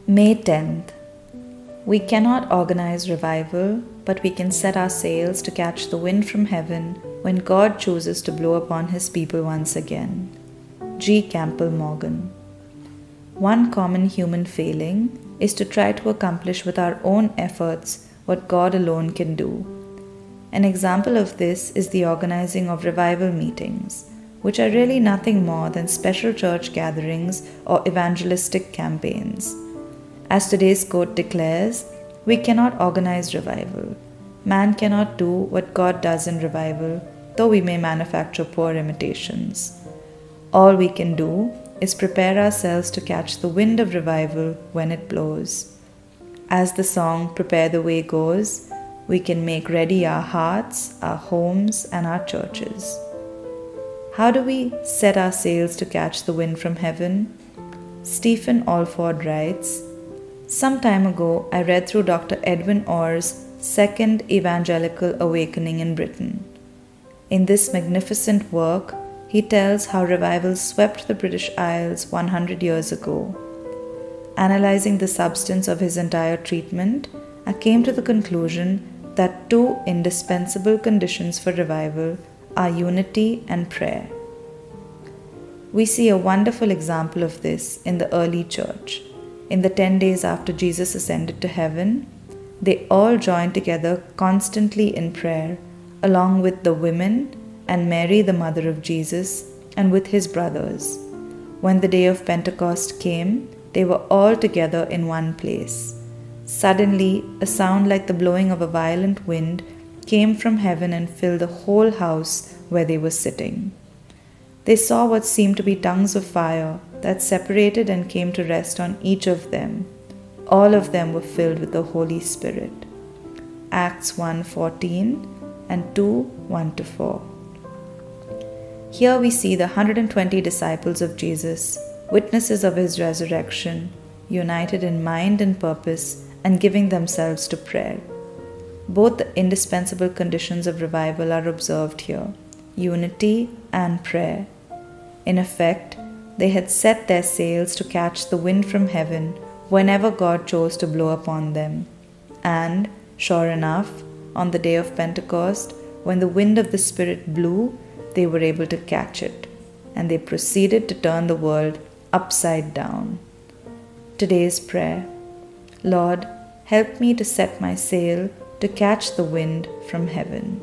May 10th. We cannot organize revival, but we can set our sails to catch the wind from heaven when God chooses to blow upon His people once again. G. Campbell Morgan. One common human failing is to try to accomplish with our own efforts what God alone can do. An example of this is the organizing of revival meetings, which are really nothing more than special church gatherings or evangelistic campaigns. As today's quote declares, we cannot organize revival. Man cannot do what God does in revival, though we may manufacture poor imitations. All we can do is prepare ourselves to catch the wind of revival when it blows. As the song "Prepare the Way" goes, we can make ready our hearts, our homes, and our churches. How do we set our sails to catch the wind from heaven? Stephen Alford writes, "Some time ago, I read through Dr. Edwin Orr's Second Evangelical Awakening in Britain. In this magnificent work, he tells how revival swept the British Isles 100 years ago. Analyzing the substance of his entire treatment, I came to the conclusion that two indispensable conditions for revival are unity and prayer. We see a wonderful example of this in the early church. In the 10 days after Jesus ascended to heaven, they all joined together constantly in prayer, along with the women and Mary, the mother of Jesus, and with his brothers. When the day of Pentecost came, they were all together in one place. Suddenly, a sound like the blowing of a violent wind came from heaven and filled the whole house where they were sitting. They saw what seemed to be tongues of fire that separated and came to rest on each of them. All of them were filled with the Holy Spirit." Acts 1:14 and 2:1-4. Here we see the 120 disciples of Jesus, witnesses of his resurrection, united in mind and purpose and giving themselves to prayer. Both the indispensable conditions of revival are observed here, unity and prayer. In effect, they had set their sails to catch the wind from heaven whenever God chose to blow upon them. And, sure enough, on the day of Pentecost, when the wind of the Spirit blew, they were able to catch it, and they proceeded to turn the world upside down. Today's prayer: Lord, help me to set my sail to catch the wind from heaven.